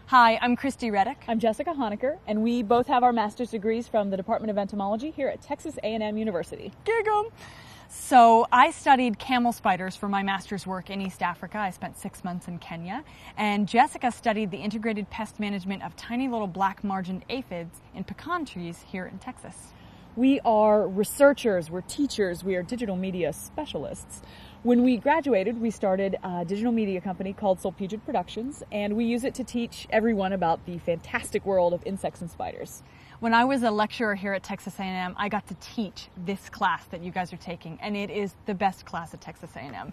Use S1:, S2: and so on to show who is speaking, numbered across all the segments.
S1: Hi, I'm Christy Reddick.
S2: I'm Jessica Honecker, and we both have our master's degrees from the Department of Entomology here at Texas A&M University.
S1: Gig 'em! So I studied camel spiders for my master's work in East Africa. I spent 6 months in Kenya. And Jessica studied the integrated pest management of tiny little black-margined aphids in pecan trees here in Texas.
S2: We are researchers, we're teachers, we are digital media specialists. When we graduated, we started a digital media company called Sulpugid Productions, and we use it to teach everyone about the fantastic world of insects and spiders.
S1: When I was a lecturer here at Texas A&M, I got to teach this class that you guys are taking, and it is the best class at Texas A&M,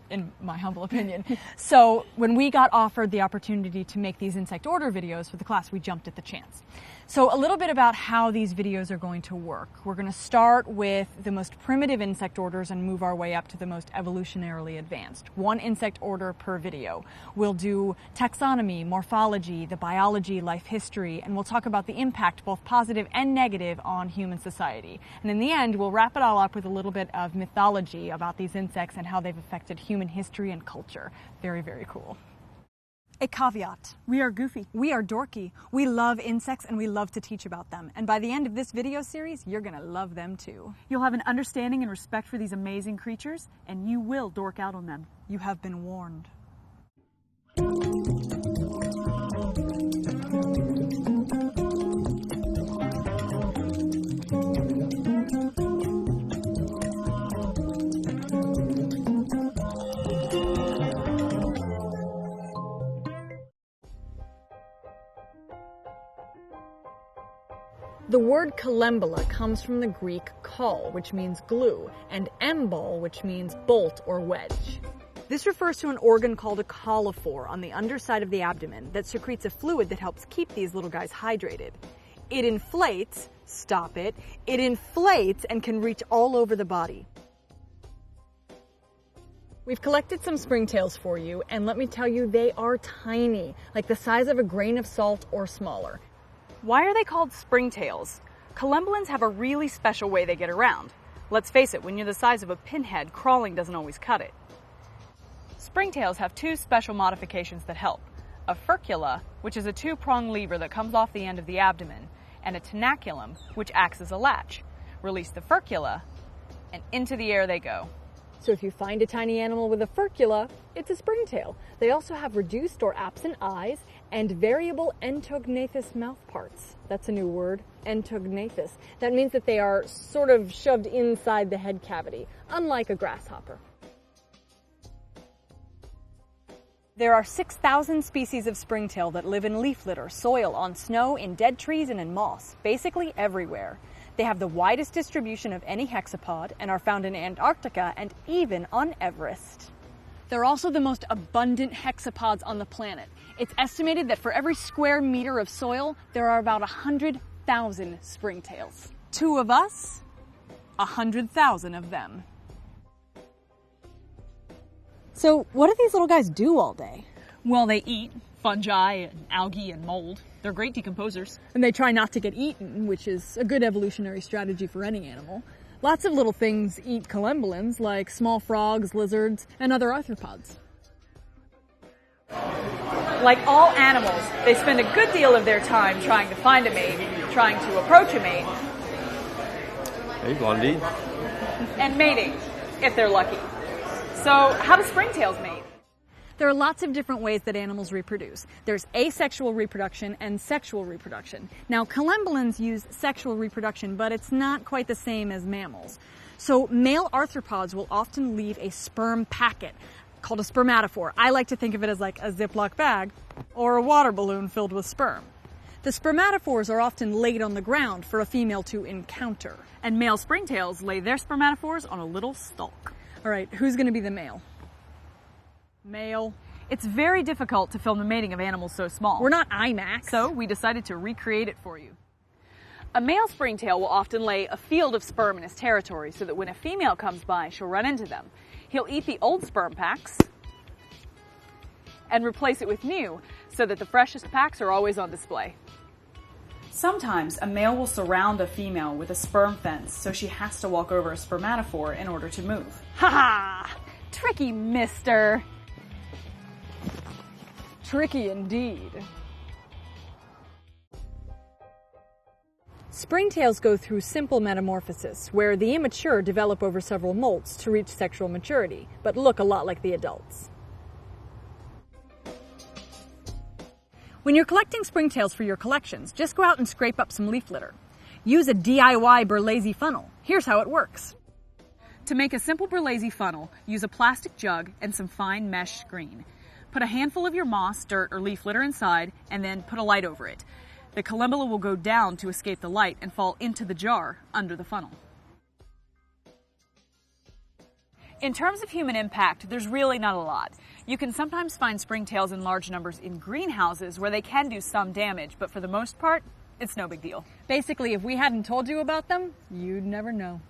S1: in my humble opinion. So when we got offered the opportunity to make these insect order videos for the class, we jumped at the chance. So a little bit about how these videos are going to work. We're going to start with the most primitive insect orders and move our way up to the most evolutionarily advanced. One insect order per video. We'll do taxonomy, morphology, the biology, life history, and we'll talk about the impact, both positive and negative, on human society. And in the end, we'll wrap it all up with a little bit of mythology about these insects and how they've affected human history and culture. Very, very cool. A caveat. We are goofy. We are dorky. We love insects and we love to teach about them. And by the end of this video series, you're gonna love them too.
S2: You'll have an understanding and respect for these amazing creatures, and you will dork out on them.
S1: You have been warned. The word Collembola comes from the Greek kol, which means glue, and embol, which means bolt or wedge. This refers to an organ called a coliphore on the underside of the abdomen that secretes a fluid that helps keep these little guys hydrated. It inflates, stop it, it inflates and can reach all over the body. We've collected some springtails for you, and let me tell you, they are tiny, like the size of a grain of salt or smaller.
S2: Why are they called springtails? Collembolans have a really special way they get around. Let's face it, when you're the size of a pinhead, crawling doesn't always cut it. Springtails have two special modifications that help. A furcula, which is a two-pronged lever that comes off the end of the abdomen, and a tenaculum, which acts as a latch. Release the furcula, and into the air they go.
S1: So if you find a tiny animal with a furcula, it's a springtail. They also have reduced or absent eyes and variable entognathous mouth parts. That's a new word, entognathous. That means that they are sort of shoved inside the head cavity, unlike a grasshopper. There are 6,000 species of springtail that live in leaf litter, soil, on snow, in dead trees, and in moss, basically everywhere. They have the widest distribution of any hexapod and are found in Antarctica and even on Everest. They're also the most abundant hexapods on the planet. It's estimated that for every square meter of soil, there are about 100,000 springtails. Two of us, 100,000 of them. So what do these little guys do all day?
S2: Well, they eat fungi and algae and mold. They're great decomposers.
S1: And they try not to get eaten, which is a good evolutionary strategy for any animal. Lots of little things eat collembolans, like small frogs, lizards, and other arthropods.
S2: Like all animals, they spend a good deal of their time trying to find a mate, trying to approach a mate.
S3: Hey, Blondie.
S2: And mating, if they're lucky. So, how do springtails mate?
S1: There are lots of different ways that animals reproduce. There's asexual reproduction and sexual reproduction. Now, collembolans use sexual reproduction, but it's not quite the same as mammals. So male arthropods will often leave a sperm packet called a spermatophore. I like to think of it as like a Ziploc bag or a water balloon filled with sperm. The spermatophores are often laid on the ground for a female to encounter.
S2: And male springtails lay their spermatophores on a little stalk.
S1: All right, who's going to be the male?
S2: Male. It's very difficult to film the mating of animals so small.
S1: We're not IMAX.
S2: So we decided to recreate it for you. A male springtail will often lay a field of sperm in his territory so that when a female comes by, she'll run into them. He'll eat the old sperm packs and replace it with new so that the freshest packs are always on display. Sometimes a male will surround a female with a sperm fence so she has to walk over a spermatophore in order to move.
S1: Ha ha! Tricky, mister. Tricky indeed. Springtails go through simple metamorphosis, where the immature develop over several molts to reach sexual maturity, but look a lot like the adults. When you're collecting springtails for your collections, just go out and scrape up some leaf litter. Use a DIY Berlazy funnel. Here's how it works.
S2: To make a simple Berlazy funnel, use a plastic jug and some fine mesh screen. Put a handful of your moss, dirt, or leaf litter inside, and then put a light over it. The Collembola will go down to escape the light and fall into the jar under the funnel. In terms of human impact, there's really not a lot. You can sometimes find springtails in large numbers in greenhouses where they can do some damage, but for the most part, it's no big deal.
S1: Basically, if we hadn't told you about them, you'd never know.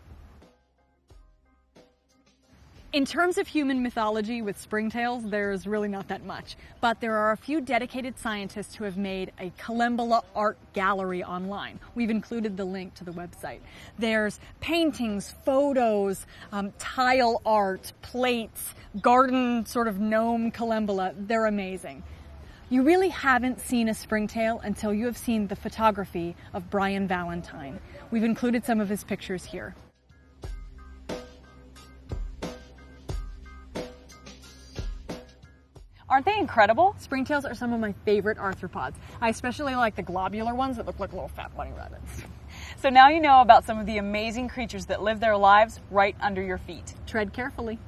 S1: In terms of human mythology with springtails, there's really not that much, but there are a few dedicated scientists who have made a Collembola art gallery online. We've included the link to the website. There's paintings, photos, tile art, plates, garden sort of gnome Collembola. They're amazing. You really haven't seen a springtail until you have seen the photography of Brian Valentine. We've included some of his pictures here.
S2: Aren't they incredible?
S1: Springtails are some of my favorite arthropods. I especially like the globular ones that look like little fat bunny rabbits.
S2: So now you know about some of the amazing creatures that live their lives right under your feet.
S1: Tread carefully.